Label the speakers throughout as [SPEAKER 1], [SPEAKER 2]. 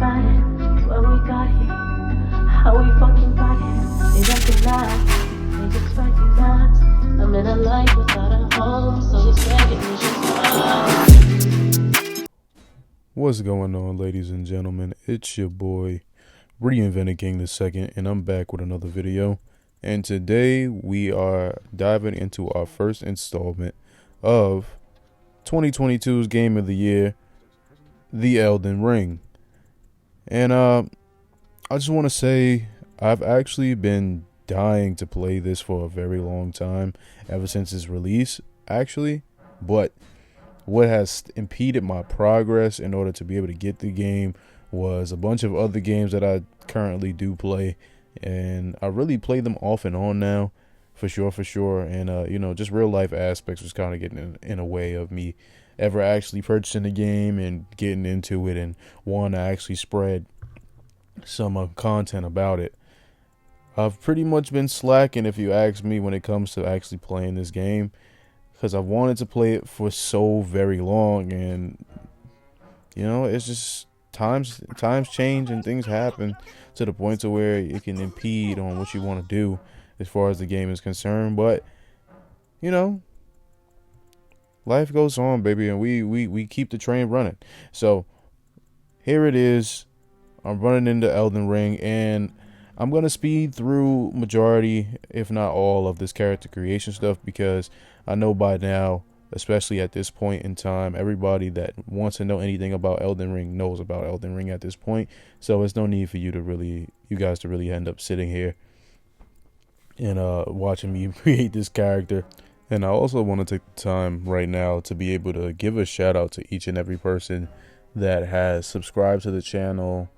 [SPEAKER 1] got it, where we got here, how we fucking got here. They recognize, they just recognize. I'm in a life without a home, so this recognition's mine.
[SPEAKER 2] What's going on, ladies and gentlemen? It's your boy Reinvented King II, and I'm back with another video. And today we are diving into our first installment of 2022's Game of the Year, the Elden Ring. And I just want to say I've actually been dying to play this for a very long time, ever since its release, actually. But what has impeded my progress in order to be able to get the game was a bunch of other games that I currently do play, and I really play them off and on now, for sure. And just real life aspects was kind of getting in a way of me ever actually purchasing the game and getting into it and want to actually spread some content about it. I've pretty much been slacking, if you ask me, when it comes to actually playing this game, because I've wanted to play it for so very long, and it's just times change and things happen to the point to where it can impede on what you want to do as far as the game is concerned. But life goes on, baby, and we keep the train running. So here it is. I'm running into Elden Ring, and I'm going to speed through majority, if not all, of this character creation stuff, because I know by now, especially at this point in time, everybody that wants to know anything about Elden Ring knows about Elden Ring at this point. So there's no need for you guys to really end up sitting here and watching me create this character. And I also want to take the time right now to be able to give a shout out to each and every person that has subscribed to the channel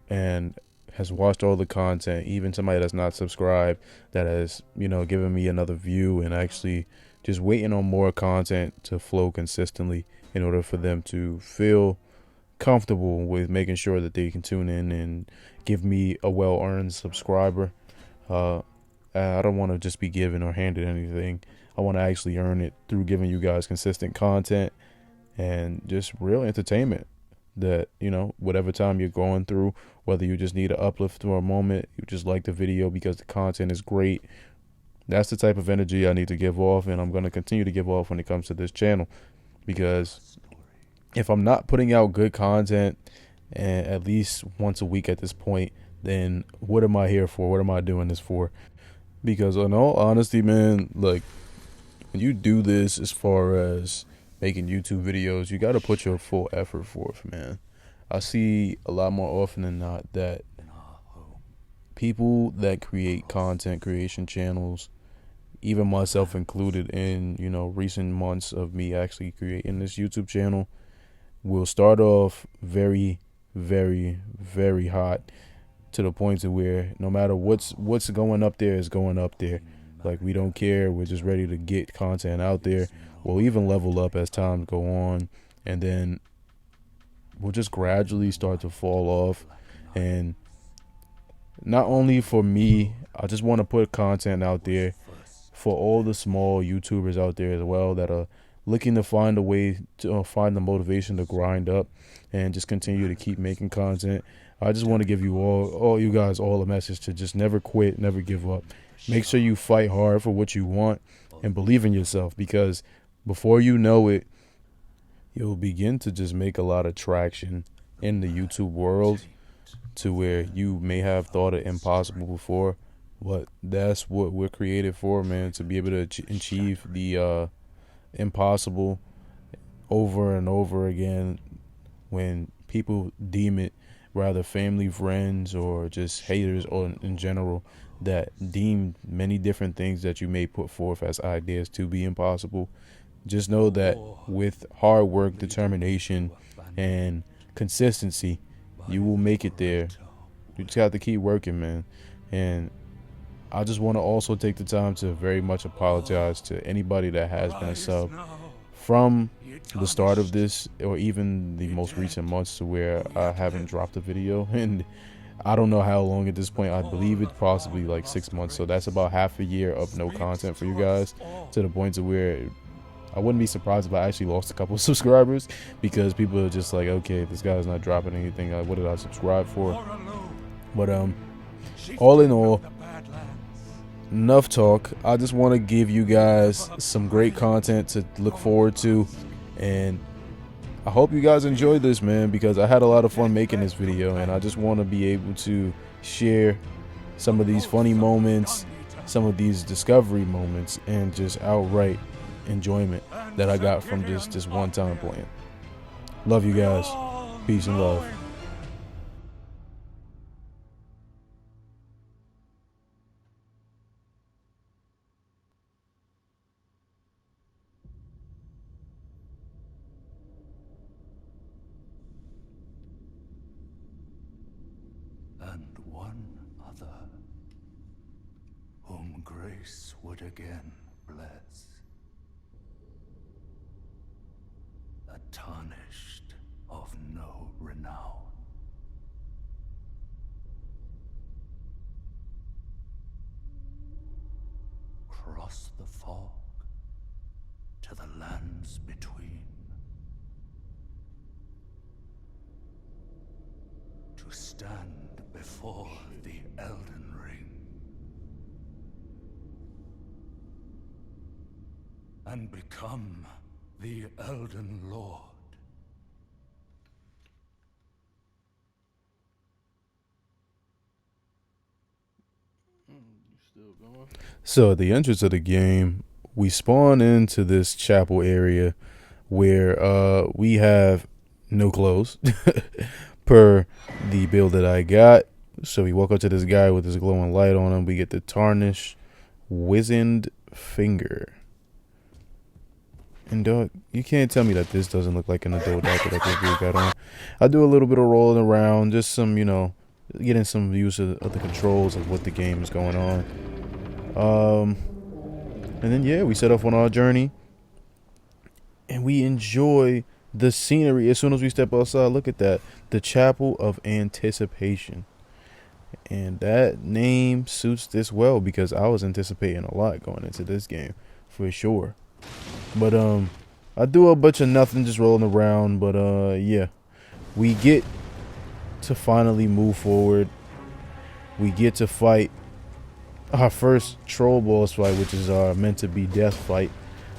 [SPEAKER 2] and has watched all the content, even somebody that's not subscribed that has, given me another view and actually just waiting on more content to flow consistently in order for them to feel comfortable with making sure that they can tune in and give me a well-earned subscriber. I don't want to just be given or handed anything. I want to actually earn it through giving you guys consistent content and just real entertainment that, whatever time you're going through, whether you just need an uplift for a moment, you just like the video because the content is great. That's the type of energy I need to give off, and I'm going to continue to give off when it comes to this channel, because if I'm not putting out good content and at least once a week at this point, then what am I here for? What am I doing this for? Because in all honesty, man, like, when you do this as far as making YouTube videos, you got to put your full effort forth, man. I see a lot more often than not that people that create content creation channels, even myself included in, recent months of me actually creating this YouTube channel, will start off very, very, very hot, to the point to where no matter what's going up there is going up there. Like, we don't care. We're just ready to get content out there. We'll even level up as times go on, and then we'll just gradually start to fall off. And not only for me, I just want to put content out there for all the small YouTubers out there as well that are looking to find a way to find the motivation to grind up and just continue to keep making content. I just want to give you all you guys a message to just never quit, never give up. Make sure you fight hard for what you want and believe in yourself, because before you know it, you'll begin to just make a lot of traction in the YouTube world to where you may have thought it impossible before. But that's what we're created for, man, to be able to achieve the impossible over and over again when people deem it, rather family, friends, or just haters, or in general, that deem many different things that you may put forth as ideas to be impossible. Just know that with hard work, determination, and consistency, you will make it there. You just have to keep working, man. And I just want to also take the time to very much apologize to anybody that has been a sub from the start of this, or even the most recent months, to where I haven't dropped a video. And I don't know how long at this point. I believe it's possibly like 6 months. So that's about half a year of no content for you guys, to the point to where I wouldn't be surprised if I actually lost a couple of subscribers, because people are just like, okay, this guy's not dropping anything. Like, what did I subscribe for? But all in all, enough talk. I just want to give you guys some great content to look forward to, and I hope you guys enjoyed this, man, because I had a lot of fun making this video, and I just want to be able to share some of these funny moments, some of these discovery moments, and just outright enjoyment that I got from just this one time playing. Love you guys. Peace and love.
[SPEAKER 3] And one other, whom grace would again bless, a tarnished of no renown. Cross the fog to the lands between, to stand before the Elden Ring and become the Elden Lord.
[SPEAKER 2] So at the entrance of the game, we spawn into this chapel area where we have no clothes per the build that I got. So we walk up to this guy with this glowing light on him. We get the tarnished wizened finger. And dog, you can't tell me that this doesn't look like an adult outfit that this dude got on. I do a little bit of rolling around, just some, you know, getting some use of the controls of what the game is going on. And then yeah, we set off on our journey, and we enjoy the scenery. As soon as we step outside, look at that, the Chapel of Anticipation, and that name suits this well because I was anticipating a lot going into this game for sure. But I do a bunch of nothing, just rolling around. But yeah, we get to finally move forward. We get to fight our first troll boss fight, which is our meant to be death fight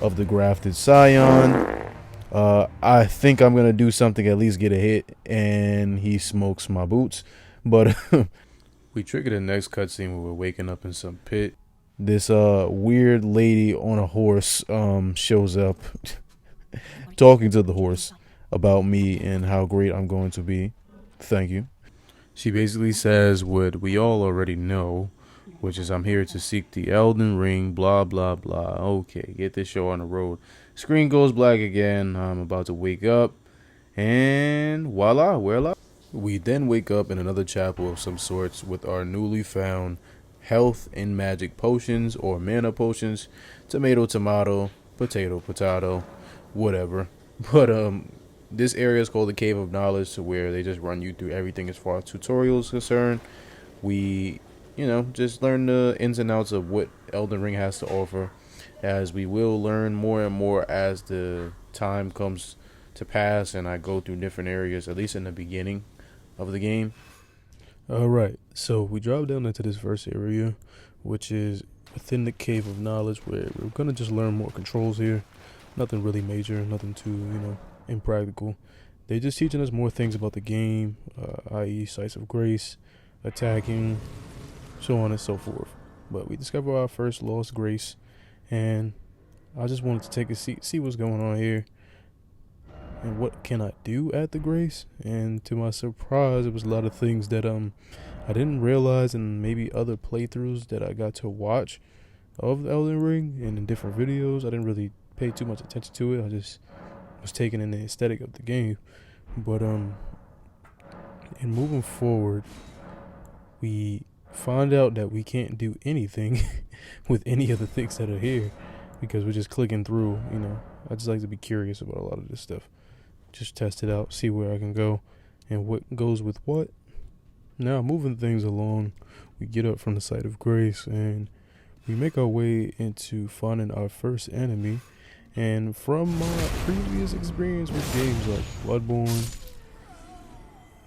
[SPEAKER 2] of the grafted scion. I think I'm gonna do something, at least get a hit, and he smokes my boots. But we trigger the next cutscene where we're waking up in some pit. This weird lady on a horse shows up talking to the horse about me and how great I'm going to be. Thank you. She basically says what we all already know, which is I'm here to seek the Elden Ring, blah, blah, blah. Okay, get this show on the road. Screen goes black again. I'm about to wake up, and voila, we're alive. We then wake up in another chapel of some sorts with our newly found health and magic potions, or mana potions. Tomato, tomato, potato, potato, whatever. But this area is called the Cave of Knowledge, to where they just run you through everything as far as tutorials concerned. We, you know, just learn the ins and outs of what Elden Ring has to offer, as we will learn more and more as the time comes to pass and I go through different areas, at least in the beginning of the game. Alright, so we drop down into this first area, which is within the Cave of Knowledge, where we're going to just learn more controls here. Nothing really major, nothing too, you know, impractical. They're just teaching us more things about the game, i.e. sites of grace, attacking, so on and so forth. But we discover our first lost grace, and I just wanted to take a seat, see what's going on here, and what can I do at the grace. And to my surprise, it was a lot of things that I didn't realize in maybe other playthroughs that I got to watch of the Elden Ring and in different videos. I didn't really pay too much attention to it. I just was taking in the aesthetic of the game. But in moving forward, we find out that we can't do anything with any of the things that are here, because we're just clicking through. You know, I just like to be curious about a lot of this stuff. Just test it out, see where I can go and what goes with what. Now, moving things along, we get up from the site of grace and we make our way into finding our first enemy, And from my previous experience with games like Bloodborne,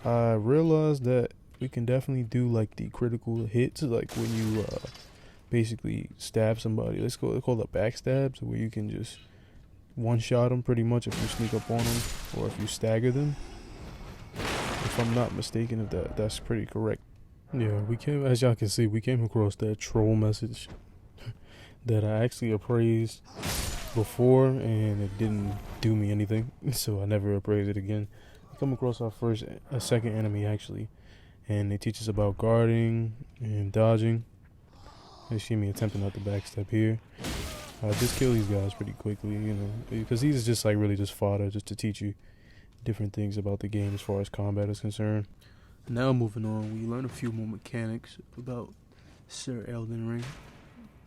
[SPEAKER 2] I realized that we can definitely do like the critical hits, like when you basically stab somebody. Let's call it backstab, so where you can just one shot them pretty much if you sneak up on them or if you stagger them. If I'm not mistaken, if that's pretty correct. Yeah, as y'all can see, we came across that troll message that I actually appraised before, and it didn't do me anything, so I never appraised it again. We come across a second enemy actually, and they teach us about guarding and dodging. They see me attempting not to backstep here. Just kill these guys pretty quickly, because these is just like really just fodder, just to teach you different things about the game as far as combat is concerned. Now moving on, we learn a few more mechanics about Sir Elden Ring.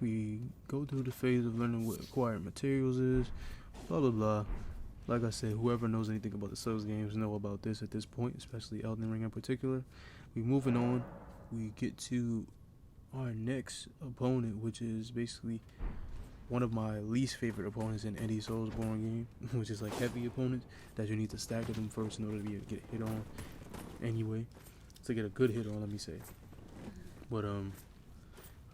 [SPEAKER 2] We go through the phase of learning what acquired materials is, blah blah blah. Like I said, whoever knows anything about the Souls games know about this at this point, especially Elden Ring in particular. We moving on, we get to our next opponent, which is basically one of my least favorite opponents in any Soulsborne game, which is like heavy opponents that you need to stagger them first in order to be able to get a hit on. Anyway, to get a good hit on, let me say. But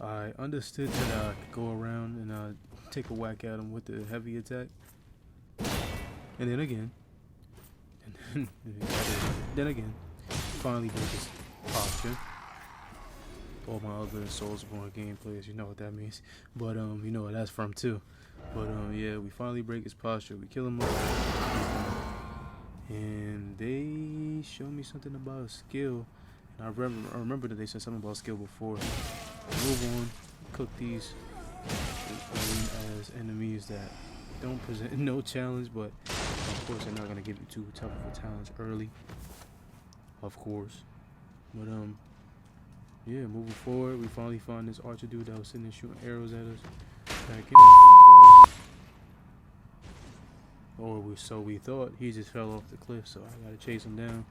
[SPEAKER 2] I understood that I could go around and take a whack at him with the heavy attack, and then again, finally break his posture. All my other Soulsborne game players, you know what that means. But you know what that's from too. But yeah, we finally break his posture. We kill him off, and they show me something about a skill. And I remember that they said something about skill before. Move on, cook these as enemies that don't present no challenge, but of course they're not gonna give you too tough of a challenge early, of course. But yeah, moving forward, we finally found this archer dude that was sitting there shooting arrows at us. Back in, so we thought. He just fell off the cliff, so I gotta chase him down.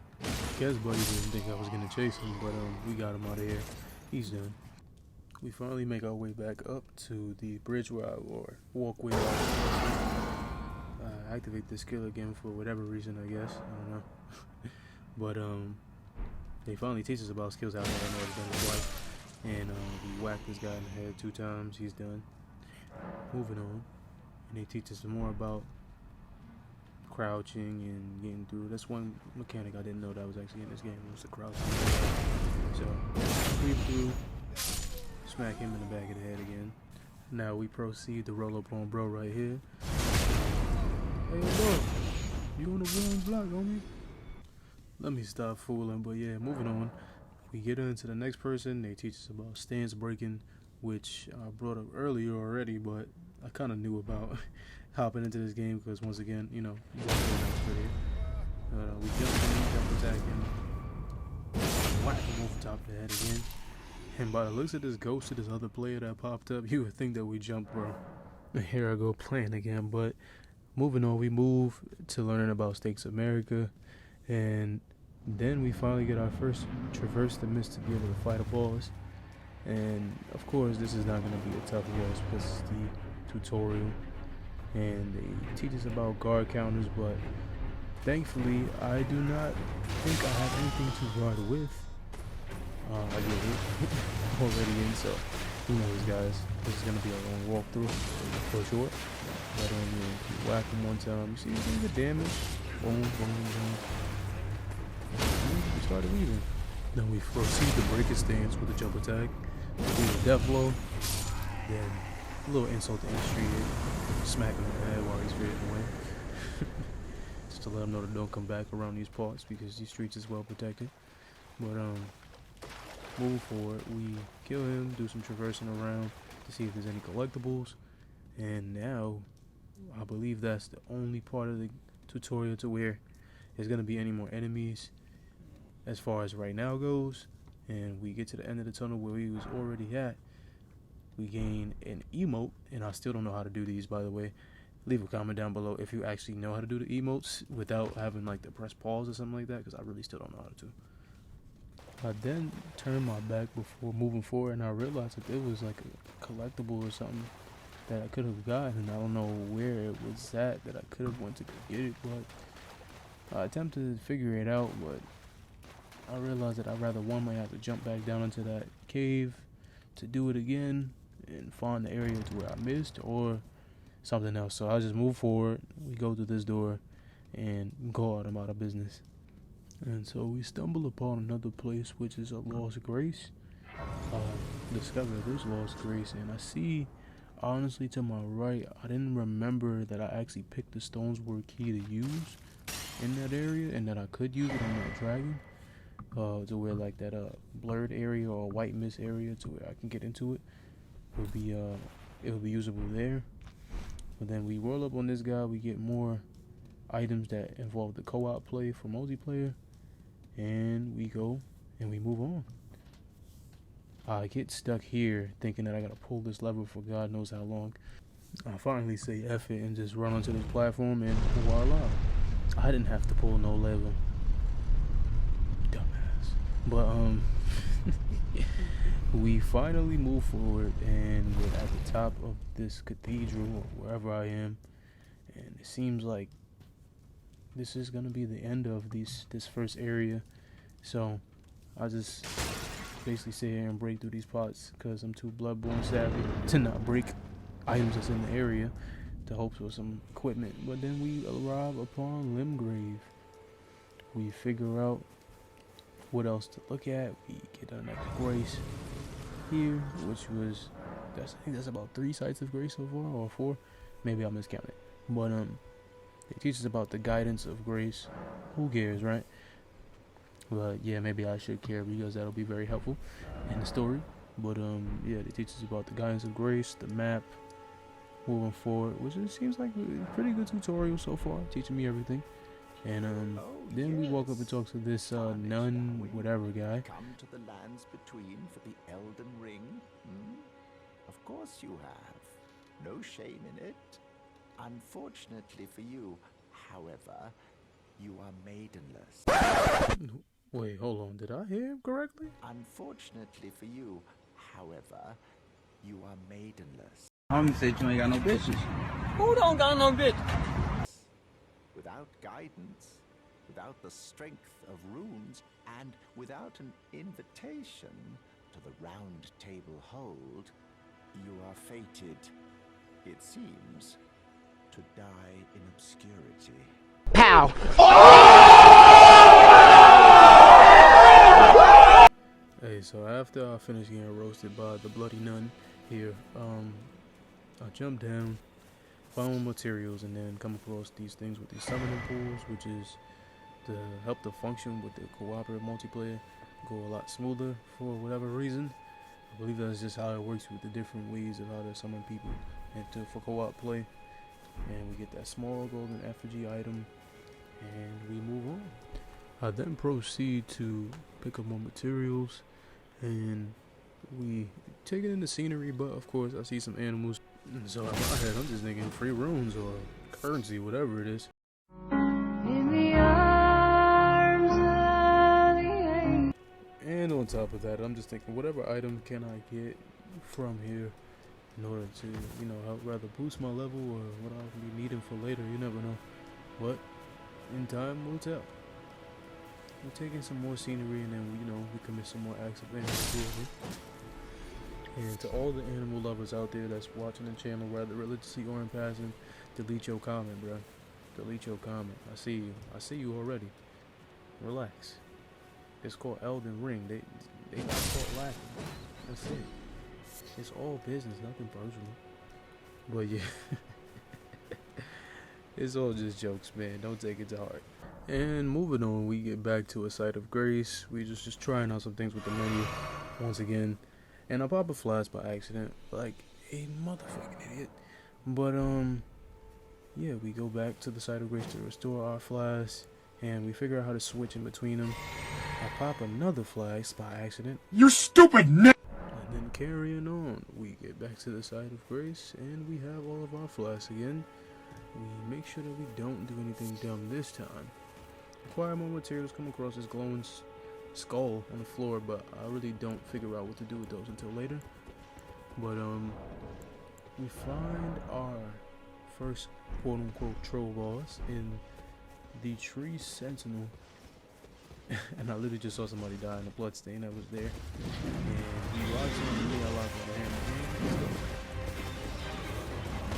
[SPEAKER 2] Guess buddy didn't think I was gonna chase him, but we got him out of here. He's done. We finally make our way back up to the bridge route or walkway. Activate this skill again for whatever reason, I guess. I don't know. But they finally teach us about skills out there. I know it's done twice. And we whacked this guy in the head 2 times. He's done. Moving on. And they teach us more about crouching and getting through. That's one mechanic I didn't know that was actually in this game. It was the crouching. So, creep through. Smack him in the back of the head again. Now we proceed to roll up on bro right here. Hey bro, you on the wrong block, homie? Let me stop fooling, but yeah, moving on. We get into the next person. They teach us about stance breaking, which I brought up earlier already, but I kind of knew about hopping into this game because once again, you got an expert here. We jump in, jump attack him, whack him over top of the head again. And by the looks of this ghost of this other player that popped up, you would think that we jumped, bro. And here I go playing again, but moving on, we move to learning about Stakes America, and then we finally get our first traverse the mist to be able to fight a boss. And of course, this is not going to be a tough boss because it's the tutorial, and they teach us about guard counters, but thankfully, I do not think I have anything to guard with. I get it already in, so who knows, guys? This is gonna be a long walkthrough for sure. But you whack him one time, you see the damage. Boom, boom, boom. We started leaving. Then we proceed to break his stance with a jump attack. Do a death blow. Then a little insult to industry here. Smack him in the head while he's fading away. Just to let him know to don't come back around these parts because these streets is well protected. But moving forward, we kill him, do some traversing around to see if there's any collectibles, and now I believe that's the only part of the tutorial to where there's going to be any more enemies as far as right now goes. And we get to the end of the tunnel where we was already at. We gain an emote, and I still don't know how to do these, by the way. Leave a comment down below if you actually know how to do the emotes without having like to press pause or something like that, because I really still don't know how to. I then turned my back before moving forward, and I realized that there was like a collectible or something that I could have gotten. I don't know where it was at that I could have went to go get it, but I attempted to figure it out, but I realized that I'd rather one might have to jump back down into that cave to do it again and find the area to where I missed, or something else. So I just move forward. We go through this door, and God, I'm out of business. And so we stumble upon another place, which is a Lost Grace. Discover this Lost Grace, and I see, honestly, to my right, I didn't remember that I actually picked the Stone's Word key to use in that area, and that I could use it on that dragon, to where like that blurred area or white mist area, to where I can get into it. Would be it would be usable there. But then we roll up on this guy. We get more items that involve the co-op play for multiplayer, and we go and we move on. I get stuck here thinking that I gotta pull this lever for God knows how long. I finally say F it and just run onto this platform, and voila, I didn't have to pull no lever. Dumbass. But we finally move forward, and we're at the top of this cathedral or wherever I am, and it seems like this is gonna be the end of this first area. So I just basically sit here and break through these pots because I'm too bloodborne savvy to not break items that's in the area, to hope for some equipment. But then we arrive upon Limgrave. We figure out what else to look at. We get our next grace here, which was, I think that's about 3 sites of grace so far, or 4, maybe I miscounted. But it teaches about the guidance of grace. Who cares, right? But yeah, maybe I should care, because that'll be very helpful in the story. But yeah, it teaches about the guidance of grace, the map, moving forward, which it seems like a pretty good tutorial so far, teaching me everything. And then we walk up and talk to this nun, whatever guy.
[SPEAKER 4] Come to the lands between for the Elden Ring? Of course you have. No shame in it. Unfortunately for you, however, you are maidenless.
[SPEAKER 2] Wait, hold on. Did I hear him correctly?
[SPEAKER 4] Unfortunately for you, however, you are maidenless.
[SPEAKER 5] Homie said you ain't got no bitches. Who don't got no bitch?
[SPEAKER 4] Without guidance, without the strength of runes, and without an invitation to the round table hold, you are fated, it seems, to die in obscurity.
[SPEAKER 6] Pow!
[SPEAKER 2] Hey, so after I finished getting roasted by the bloody nun here, I jumped down, found materials, and then come across these things with these summoning pools, which is to help the function with the cooperative multiplayer go a lot smoother for whatever reason. I believe that's just how it works with the different ways of how to summon people and for co-op play. And we get that small golden effigy item, and we move on. I then proceed to pick up more materials, and we take it in the scenery, but of course I see some animals, and so in my head I'm just thinking free runes or currency, whatever it is.
[SPEAKER 1] In the arms of the angel.
[SPEAKER 2] And on top of that, I'm just thinking, whatever item can I get from here in order to, you know, help rather boost my level, or what I'll be needing for later. You never know. But in time we'll tell. We're taking some more scenery, and then we commit some more acts of animal cruelty. And to all the animal lovers out there that's watching the channel, whether religiously or in passing, delete your comment, bro. Delete your comment. I see you. I see you already. Relax. It's called Elden Ring. They got caught laughing. That's it. It's all business, nothing personal. But yeah, it's all just jokes, man. Don't take it to heart. And moving on, we get back to a site of grace. We just trying out some things with the menu once again, and I pop a flash by accident, like a motherfucking idiot. But yeah, we go back to the site of grace to restore our flash, and we figure out how to switch in between them. I pop another flash by accident.
[SPEAKER 6] You stupid n***!
[SPEAKER 2] And then carrying on, we get back to the site of grace, and we have all of our flasks again. We make sure that we don't do anything dumb this time. Acquire more materials, come across this glowing skull on the floor, but I really don't figure out what to do with those until later. But we find our first quote-unquote troll boss in the Tree Sentinel. And I literally just saw somebody die in the bloodstain that was there. And he locks on me, I lock on him.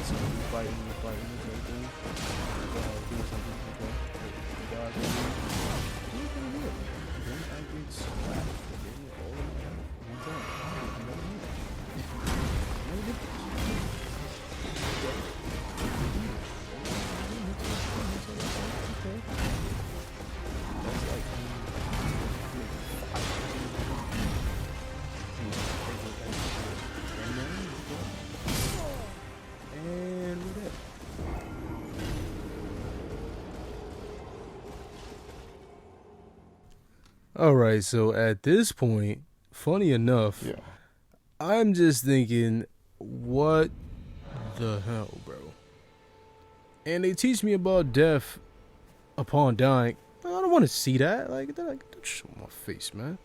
[SPEAKER 2] So we're fighting, everything. Doing something, okay. The guys are doing pretty good. Then I get slapped for getting all of my health. One time. Alright, so at this point, funny enough, I'm just thinking, what the hell, bro? And they teach me about death upon dying. I don't want to see that. Like, don't show my face, man.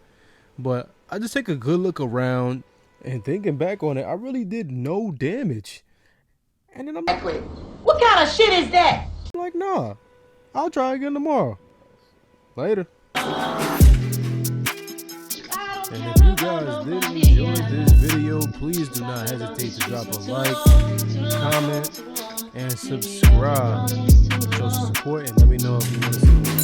[SPEAKER 2] But I just take a good look around, and thinking back on it, I really did no damage. And then I'm like,
[SPEAKER 7] what kind of shit is that?
[SPEAKER 2] Like, nah, I'll try again tomorrow. Later. And if you guys did enjoy this video, please do not hesitate to drop a like, comment, and subscribe. Show some support and let me know if you want to see